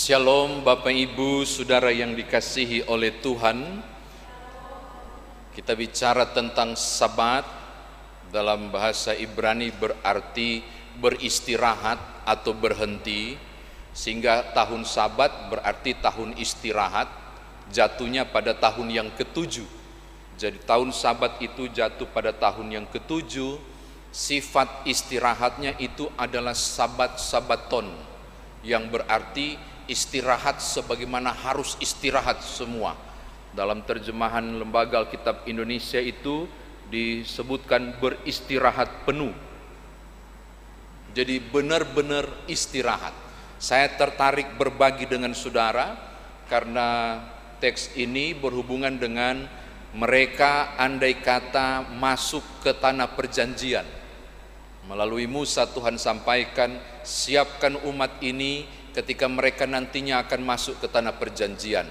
Shalom Bapak Ibu Saudara yang dikasihi oleh Tuhan. Kita bicara tentang Sabat. Dalam bahasa Ibrani berarti beristirahat atau berhenti, sehingga tahun Sabat berarti tahun istirahat, jatuhnya pada tahun yang ketujuh. Jadi tahun Sabat itu jatuh pada tahun yang ketujuh. Sifat istirahatnya itu adalah Sabat-sabaton, yang berarti istirahat sebagaimana harus istirahat semua. Dalam terjemahan Lembaga Alkitab Indonesia itu disebutkan beristirahat penuh. Jadi benar-benar istirahat. Saya tertarik berbagi dengan saudara karena teks ini berhubungan dengan mereka andai kata masuk ke tanah perjanjian. Melalui Musa Tuhan sampaikan, siapkan umat ini ketika mereka nantinya akan masuk ke tanah perjanjian.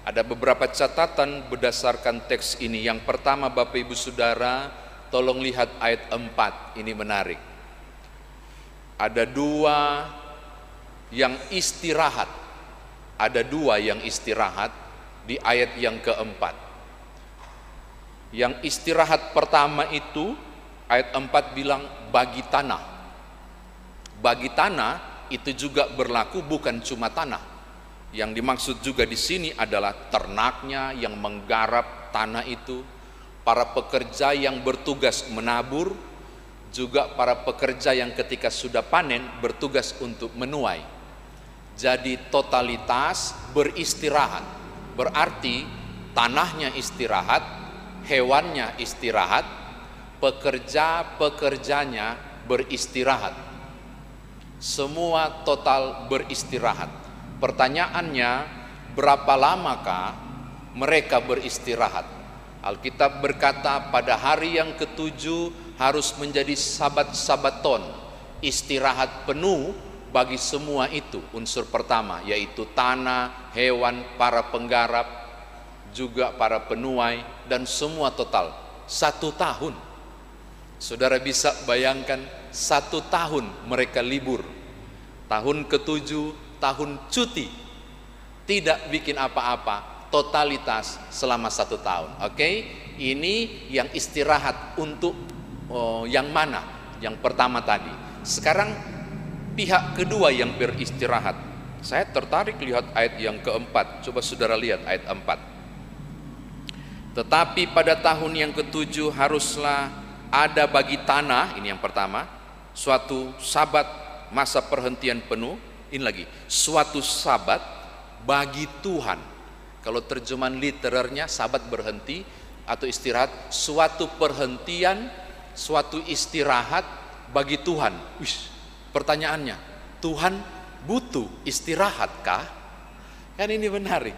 Ada beberapa catatan berdasarkan teks ini. Yang pertama, Bapak Ibu Saudara, tolong lihat ayat 4, ini menarik. Ada dua yang istirahat. Ada dua yang istirahat di ayat yang keempat. Yang istirahat pertama itu, ayat 4 bilang bagi tanah. Bagi tanah itu juga berlaku bukan cuma tanah. Yang dimaksud juga di sini adalah ternaknya yang menggarap tanah itu, para pekerja yang bertugas menabur, juga para pekerja yang ketika sudah panen bertugas untuk menuai. Jadi totalitas beristirahat, berarti tanahnya istirahat, hewannya istirahat, pekerja-pekerjanya beristirahat. Semua total beristirahat. Pertanyaannya, berapa lamakah mereka beristirahat? Alkitab berkata pada hari yang ketujuh harus menjadi sabat-sabaton, istirahat penuh bagi semua itu. Unsur pertama yaitu tanah, hewan, para penggarap, juga para penuai, dan semua total 1 tahun. Saudara bisa bayangkan 1 tahun mereka libur. Tahun ketujuh, tahun cuti, tidak bikin apa-apa, totalitas selama 1 tahun. Oke, ini yang istirahat untuk yang mana? Yang pertama tadi. Sekarang pihak kedua yang beristirahat. Saya tertarik lihat ayat yang keempat. Coba saudara lihat ayat 4. Tetapi pada tahun yang ketujuh haruslah ada bagi tanah, ini yang pertama, suatu sabat, masa perhentian penuh. Ini lagi, suatu sabat bagi Tuhan. Kalau terjemahan literernya sabat berhenti atau istirahat, suatu perhentian, suatu istirahat bagi Tuhan. Pertanyaannya, Tuhan butuh istirahatkah? Kan ini menarik.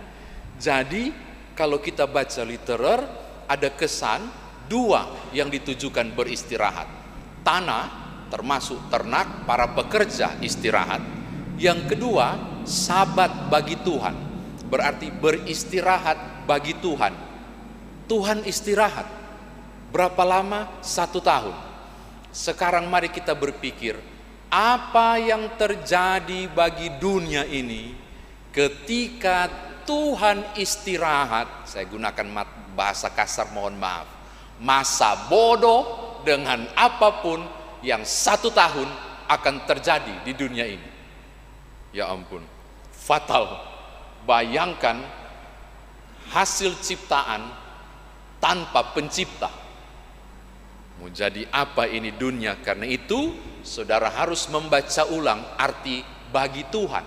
Jadi kalau kita baca literer, ada kesan dua yang ditujukan beristirahat. Tanah termasuk ternak, para pekerja istirahat. Yang kedua, sabat bagi Tuhan, berarti beristirahat bagi Tuhan. Tuhan istirahat berapa lama? 1 tahun. Sekarang mari kita berpikir, apa yang terjadi bagi dunia ini ketika Tuhan istirahat? Saya gunakan bahasa kasar, mohon maaf. Masa bodoh dengan apapun yang 1 tahun akan terjadi di dunia ini. Ya ampun, fatal. Bayangkan hasil ciptaan tanpa pencipta. Mau jadi apa ini dunia? Karena itu saudara harus membaca ulang arti bagi Tuhan.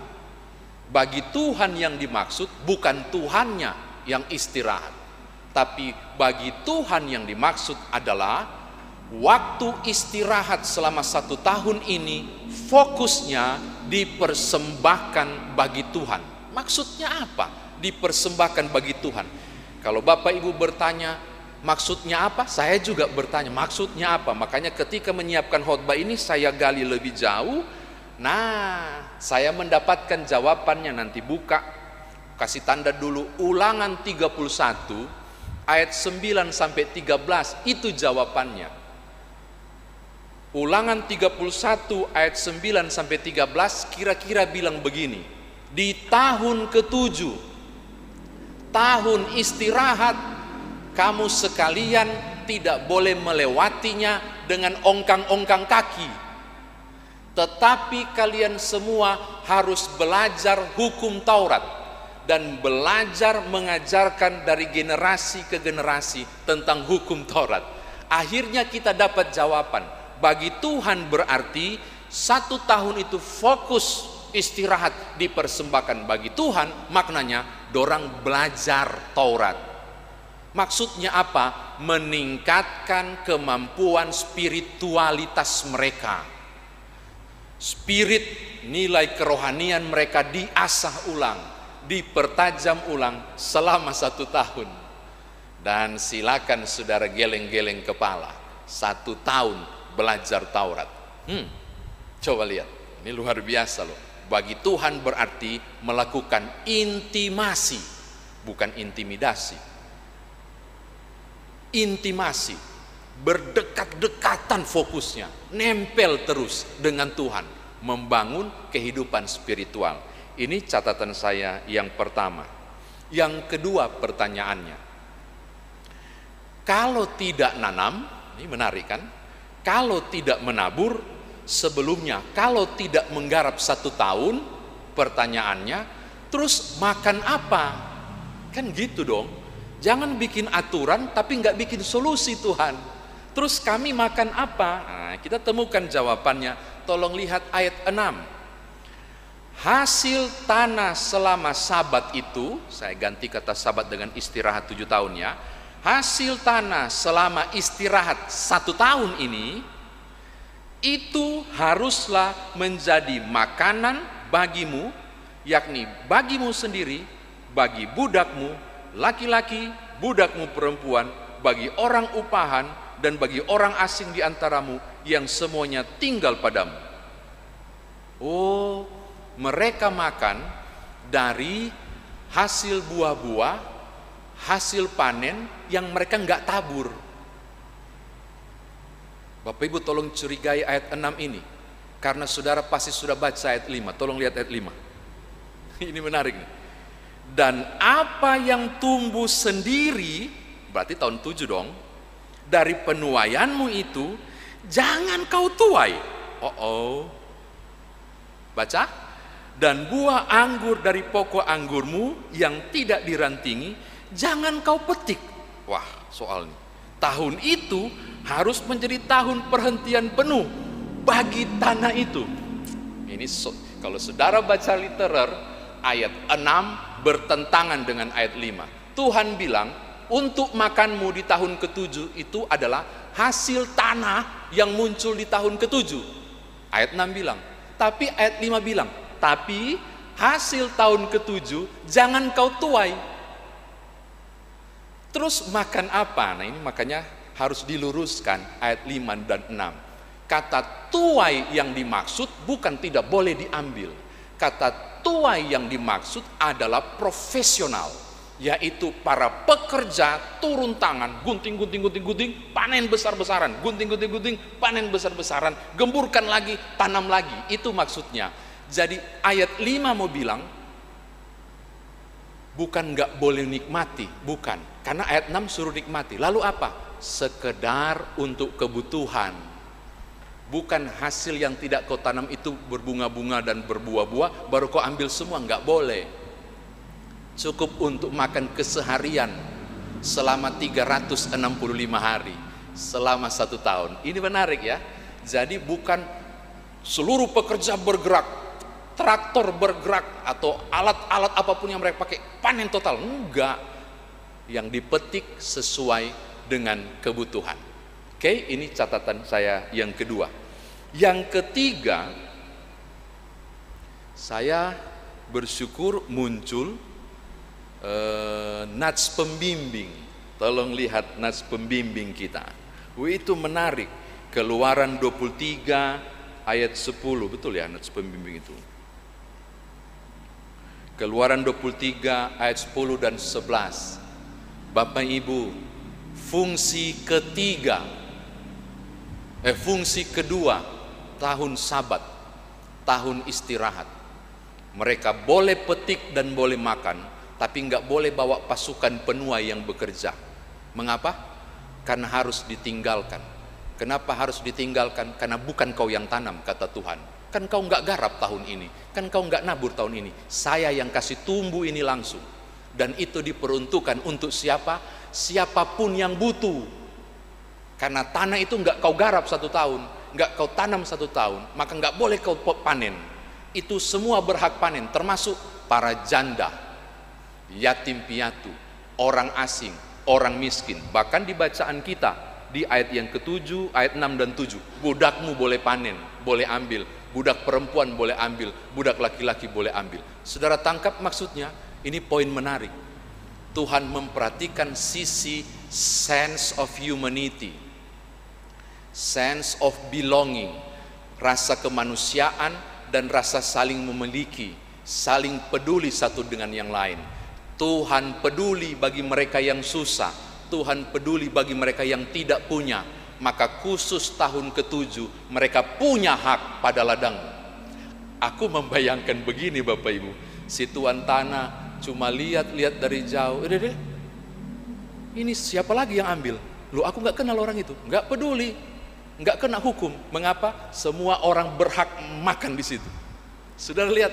Bagi Tuhan yang dimaksud bukan Tuhannya yang istirahat, tapi bagi Tuhan yang dimaksud adalah waktu istirahat selama 1 tahun ini fokusnya dipersembahkan bagi Tuhan. Maksudnya apa? Dipersembahkan bagi Tuhan. Kalau Bapak Ibu bertanya, maksudnya apa? Saya juga bertanya, maksudnya apa? Makanya ketika menyiapkan khotbah ini saya gali lebih jauh. Nah, saya mendapatkan jawabannya, nanti buka, kasih tanda dulu, Ulangan 31 ayat 9 sampai 13, itu jawabannya. Ulangan 31 ayat 9 sampai 13 kira-kira bilang begini. Di tahun ke-7, tahun istirahat, kamu sekalian tidak boleh melewatinya dengan ongkang-ongkang kaki. Tetapi kalian semua harus belajar hukum Taurat dan belajar mengajarkan dari generasi ke generasi tentang hukum Taurat. Akhirnya kita dapat jawaban. Bagi Tuhan berarti 1 tahun itu fokus istirahat dipersembahkan bagi Tuhan, maknanya dorang belajar Taurat. Maksudnya apa? Meningkatkan kemampuan spiritualitas mereka. Spirit, nilai kerohanian mereka diasah ulang, dipertajam ulang selama 1 tahun. Dan silakan saudara geleng-geleng kepala, 1 tahun belajar Taurat. Coba lihat, ini luar biasa loh. Bagi Tuhan berarti melakukan intimasi, bukan intimidasi. Intimasi, berdekat-dekatan fokusnya, nempel terus dengan Tuhan, membangun kehidupan spiritual. Ini catatan saya yang pertama. Yang kedua pertanyaannya, kalau tidak nanam, ini menarik kan? Kalau tidak menabur, sebelumnya kalau tidak menggarap 1 tahun, pertanyaannya, terus makan apa? Kan gitu dong. Jangan bikin aturan tapi nggak bikin solusi Tuhan. Terus kami makan apa? Nah, kita temukan jawabannya. Tolong lihat ayat 6. Hasil tanah selama sabat itu, saya ganti kata sabat dengan istirahat 7 tahun ya. Hasil tanah selama istirahat 1 tahun ini, itu haruslah menjadi makanan bagimu, yakni bagimu sendiri, bagi budakmu laki-laki, budakmu perempuan, bagi orang upahan, dan bagi orang asing di antaramu yang semuanya tinggal padamu. Oh, mereka makan dari hasil buah-buah, hasil panen yang mereka nggak tabur. Bapak Ibu tolong curigai ayat 6 ini, karena saudara pasti sudah baca ayat 5. Tolong lihat ayat 5. Ini menarik nih. Dan apa yang tumbuh sendiri, berarti tahun 7 dong, dari penuaianmu itu jangan kau tuai. Baca. Dan buah anggur dari pokok anggurmu yang tidak dirantingi jangan kau petik. Wah, soal nih. Tahun itu harus menjadi tahun perhentian penuh bagi tanah itu. Ini kalau saudara baca literer, ayat 6 bertentangan dengan ayat 5. Tuhan bilang untuk makanmu di tahun ke-7 itu adalah hasil tanah yang muncul di tahun ke-7. Ayat 6 bilang, tapi ayat 5 bilang, tapi hasil tahun ke-7 jangan kau tuai. Terus makan apa? Nah ini makanya harus diluruskan ayat 5 dan 6. Kata tuai yang dimaksud bukan tidak boleh diambil. Kata tuai yang dimaksud adalah profesional, yaitu para pekerja turun tangan, gunting, panen besar-besaran, gunting, panen besar-besaran, gemburkan lagi, tanam lagi. Itu maksudnya. Jadi ayat 5 mau bilang, bukan nggak boleh nikmati, bukan. Karena ayat 6 suruh nikmati. Lalu apa? Sekedar untuk kebutuhan. Bukan hasil yang tidak kau tanam itu berbunga-bunga dan berbuah-buah, baru kau ambil semua, nggak boleh. Cukup untuk makan keseharian selama 365 hari, selama 1 tahun. Ini menarik ya. Jadi bukan seluruh pekerja bergerak, traktor bergerak, atau alat-alat apapun yang mereka pakai, panen total. Enggak. Yang dipetik sesuai dengan kebutuhan. Oke, ini catatan saya yang kedua. Yang ketiga, saya bersyukur muncul nats pembimbing. Tolong lihat nats pembimbing kita. Itu menarik. Keluaran 23 ayat 10, betul ya nats pembimbing itu. Keluaran 23 ayat 10 dan 11. Bapak Ibu, fungsi kedua tahun sabat, tahun istirahat, Mereka boleh petik dan boleh makan, tapi nggak boleh bawa pasukan penuai yang bekerja. Mengapa? Karena harus ditinggalkan. Kenapa harus ditinggalkan? Karena bukan kau yang tanam, kata Tuhan. Kan kau nggak garap tahun ini, kan kau nggak nabur tahun ini. Saya yang kasih tumbuh ini langsung. Dan itu diperuntukkan untuk siapa? Siapapun yang butuh. Karena tanah itu nggak kau garap 1 tahun, nggak kau tanam 1 tahun, maka nggak boleh kau panen. Itu semua berhak panen, termasuk para janda, yatim piatu, orang asing, orang miskin. Bahkan di bacaan kita di ayat yang ke-7, ayat 6 dan 7, budakmu boleh panen, boleh ambil, budak perempuan boleh ambil, budak laki-laki boleh ambil. Saudara tangkap maksudnya? Ini poin menarik. Tuhan memperhatikan sisi sense of humanity, sense of belonging, rasa kemanusiaan dan rasa saling memiliki, saling peduli satu dengan yang lain. Tuhan peduli bagi mereka yang susah, Tuhan peduli bagi mereka yang tidak punya. Maka khusus tahun ke-7 mereka punya hak pada ladang. Aku membayangkan begini Bapak Ibu, si tuan tanah cuma lihat-lihat dari jauh, udah deh, ini siapa lagi yang ambil? Loh, aku nggak kenal orang itu, nggak peduli, nggak kena hukum. Mengapa? Semua orang berhak makan di situ. Saudara lihat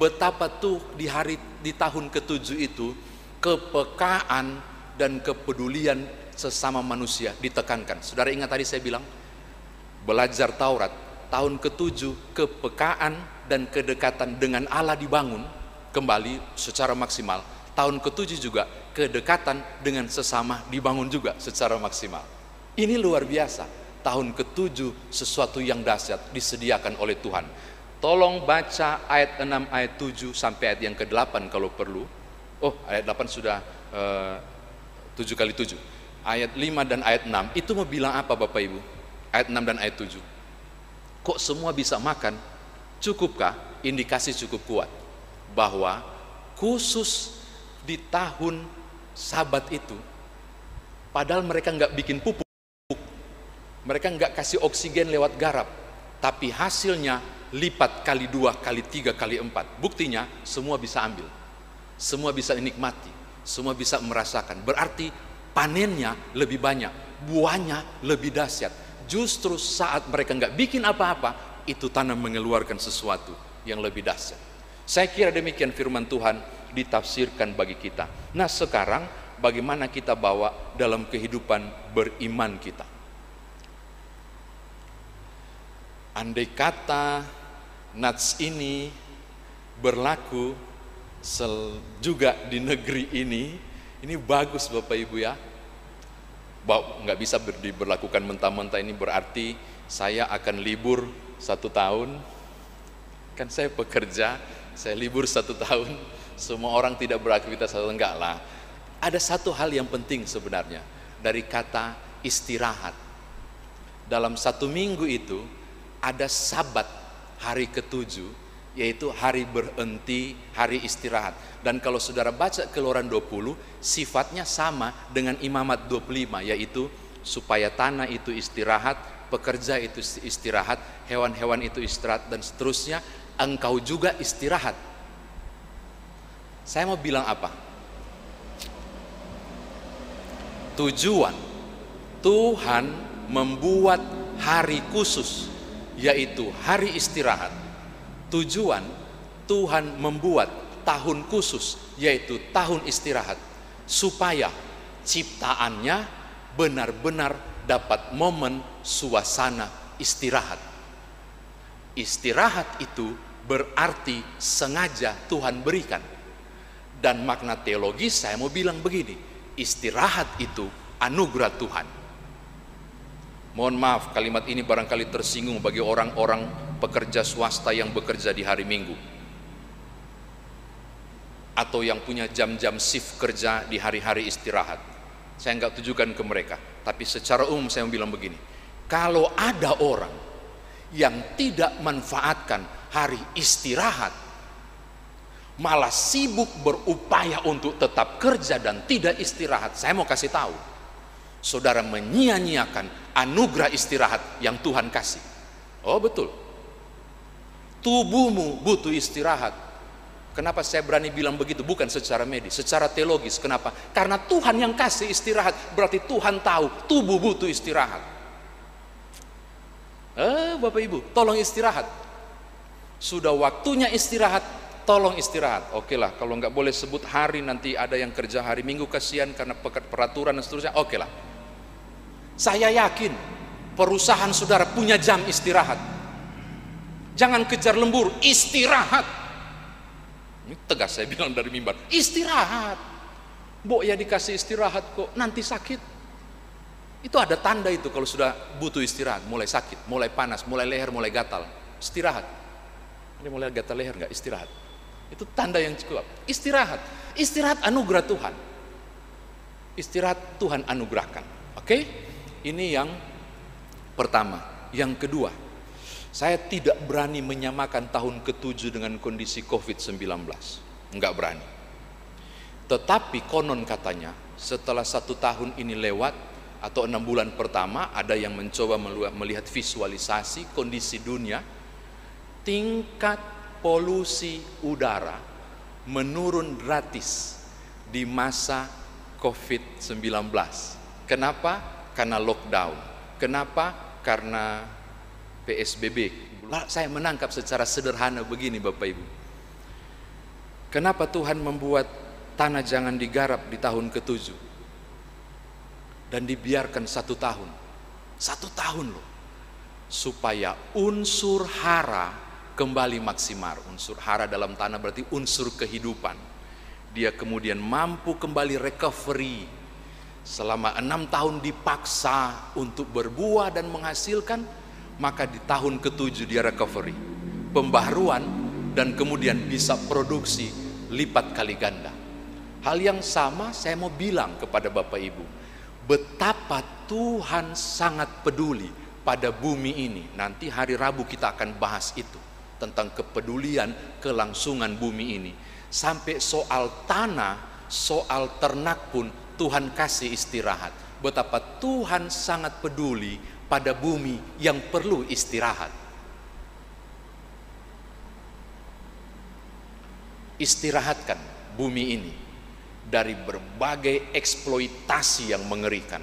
betapa tuh di tahun ke-7 itu kepekaan dan kepedulian sesama manusia ditekankan. Saudara ingat tadi saya bilang belajar Taurat, tahun ke-7 kepekaan dan kedekatan dengan Allah dibangun kembali secara maksimal. Tahun ke-7 juga kedekatan dengan sesama dibangun juga secara maksimal. Ini luar biasa. Tahun ke-7 sesuatu yang dahsyat disediakan oleh Tuhan. Tolong baca ayat 6, ayat 7 sampai ayat yang ke-8 kalau perlu. Oh, ayat 8 sudah 7 kali 7. Ayat 5 dan ayat 6 itu mau bilang apa Bapak Ibu? Ayat 6 dan ayat 7. Kok semua bisa makan? Cukupkah? Indikasi cukup kuat bahwa khusus di tahun Sabat itu, padahal mereka nggak bikin pupuk, mereka nggak kasih oksigen lewat garap, tapi hasilnya lipat kali 2, kali 3, kali 4. Buktinya semua bisa ambil, semua bisa nikmati, semua bisa merasakan. Berarti panennya lebih banyak, buahnya lebih dahsyat. Justru saat mereka nggak bikin apa-apa, itu tanah mengeluarkan sesuatu yang lebih dahsyat. Saya kira demikian firman Tuhan ditafsirkan bagi kita. Nah sekarang bagaimana kita bawa dalam kehidupan beriman kita? Andai kata nats ini berlaku juga di negeri ini bagus Bapak Ibu ya. Nggak bisa diberlakukan mentah-mentah, ini berarti saya akan libur 1 tahun. Kan saya pekerja, saya libur 1 tahun. Semua orang tidak beraktivitas, enggak lah. Ada satu hal yang penting sebenarnya dari kata istirahat. Dalam 1 minggu itu ada Sabat hari ke-7, yaitu hari berhenti, hari istirahat. Dan kalau saudara baca Keluaran 20, sifatnya sama dengan Imamat 25, yaitu supaya tanah itu istirahat, pekerja itu istirahat, hewan-hewan itu istirahat, dan seterusnya, engkau juga istirahat. Saya mau bilang apa? Tujuan Tuhan membuat hari khusus, yaitu hari istirahat. Tujuan Tuhan membuat tahun khusus, yaitu tahun istirahat, supaya ciptaannya benar-benar dapat momen suasana istirahat. Istirahat itu berarti sengaja Tuhan berikan. Dan makna teologis saya mau bilang begini, istirahat itu anugerah Tuhan. Mohon maaf kalimat ini barangkali tersinggung bagi orang-orang pekerja swasta yang bekerja di hari Minggu, atau yang punya jam-jam shift kerja di hari-hari istirahat. Saya nggak tujukan ke mereka, tapi secara umum saya mau bilang begini, kalau ada orang yang tidak manfaatkan hari istirahat, malah sibuk berupaya untuk tetap kerja dan tidak istirahat, saya mau kasih tahu, saudara menyia-nyiakan anugerah istirahat yang Tuhan kasih. Oh betul, tubuhmu butuh istirahat, Kenapa saya berani bilang begitu? Bukan secara medis, secara teologis. Kenapa? Karena Tuhan yang kasih istirahat, berarti Tuhan tahu tubuh butuh istirahat. Bapak Ibu, tolong istirahat. Sudah waktunya istirahat, tolong istirahat. Oke lah, kalau nggak boleh sebut hari, nanti ada yang kerja hari Minggu, kasihan karena peraturan dan seterusnya. Oke lah. Saya yakin perusahaan saudara punya jam istirahat. Jangan kejar lembur, istirahat. Ini tegas saya bilang dari mimbar, istirahat. Mbok ya dikasih istirahat kok, nanti sakit. Itu ada tanda itu kalau sudah butuh istirahat, mulai sakit, mulai panas, mulai leher, mulai gatal. Istirahat. Ini mulai gatal leher nggak? Istirahat. Itu tanda yang cukup. Istirahat. Istirahat anugerah Tuhan. Istirahat Tuhan anugerahkan. Oke? Ini yang pertama. Yang kedua, saya tidak berani menyamakan tahun ke-7 dengan kondisi COVID-19. Enggak berani. Tetapi konon katanya, setelah 1 tahun ini lewat, atau 6 bulan pertama, ada yang mencoba melihat visualisasi kondisi dunia, tingkat polusi udara menurun gratis di masa COVID-19. Kenapa? Karena lockdown. Kenapa? Karena PSBB. Saya menangkap secara sederhana begini Bapak Ibu. Kenapa Tuhan membuat tanah jangan digarap di tahun ke-7 dan dibiarkan 1 tahun? 1 tahun loh. Supaya unsur hara kembali maksimal. Unsur hara dalam tanah berarti unsur kehidupan. Dia kemudian mampu kembali recovery. Selama 6 tahun dipaksa untuk berbuah dan menghasilkan, maka di tahun ke-7 dia recovery, pembaharuan, dan kemudian bisa produksi lipat kali ganda. Hal yang sama saya mau bilang kepada Bapak Ibu, betapa Tuhan sangat peduli pada bumi ini. Nanti hari Rabu kita akan bahas itu, tentang kepedulian, kelangsungan bumi ini. Sampai soal tanah, soal ternak pun Tuhan kasih istirahat. Betapa Tuhan sangat peduli pada bumi yang perlu istirahat. Istirahatkan bumi ini dari berbagai eksploitasi yang mengerikan.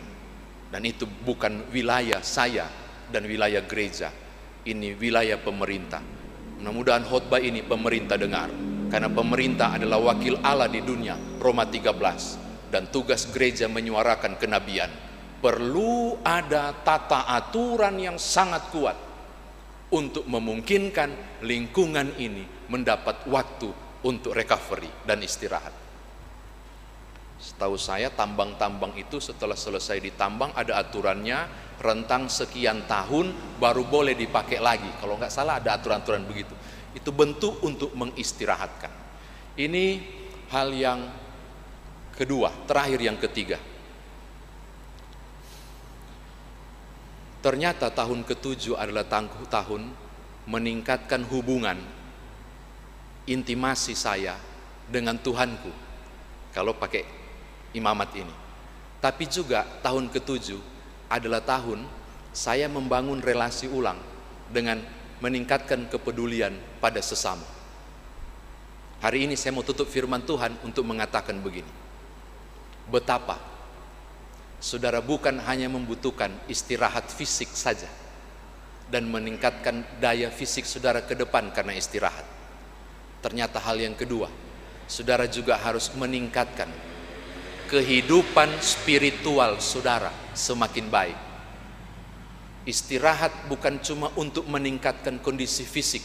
Dan itu bukan wilayah saya dan wilayah gereja. Ini wilayah pemerintah. Mudah-mudahan khotbah ini pemerintah dengar. Karena pemerintah adalah wakil Allah di dunia, Roma 13. Dan tugas gereja menyuarakan kenabian. Perlu ada tata aturan yang sangat kuat untuk memungkinkan lingkungan ini mendapat waktu untuk recovery dan istirahat. Setahu saya tambang-tambang itu setelah selesai ditambang ada aturannya, rentang sekian tahun baru boleh dipakai lagi. Kalau nggak salah ada aturan-aturan begitu. Itu bentuk untuk mengistirahatkan. Ini hal yang kedua, terakhir yang ketiga. Ternyata tahun ke-7 adalah tahun meningkatkan hubungan intimasi saya dengan Tuhanku kalau pakai imamat ini. Tapi juga tahun ke-7 adalah tahun saya membangun relasi ulang dengan meningkatkan kepedulian pada sesama. Hari ini saya mau tutup firman Tuhan untuk mengatakan begini. Betapa saudara bukan hanya membutuhkan istirahat fisik saja dan meningkatkan daya fisik saudara ke depan karena istirahat. Ternyata hal yang kedua, saudara juga harus meningkatkan kehidupan spiritual saudara semakin baik. Istirahat bukan cuma untuk meningkatkan kondisi fisik.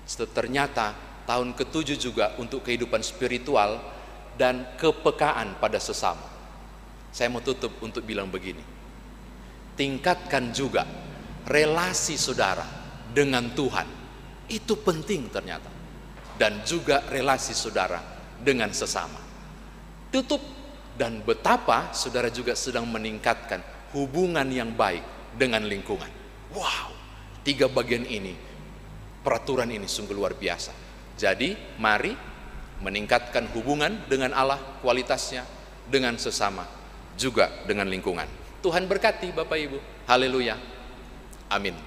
Ternyata tahun ke-7 juga untuk kehidupan spiritual dan kepekaan pada sesama. Saya mau tutup untuk bilang begini. Tingkatkan juga relasi saudara dengan Tuhan. Itu penting ternyata. Dan juga relasi saudara dengan sesama. Tutup. Dan betapa saudara juga sedang meningkatkan hubungan yang baik dengan lingkungan. Wow, 3 bagian ini, peraturan ini sungguh luar biasa. Jadi mari meningkatkan hubungan dengan Allah, kualitasnya, dengan sesama, juga dengan lingkungan. Tuhan berkati Bapak Ibu. Haleluya. Amin.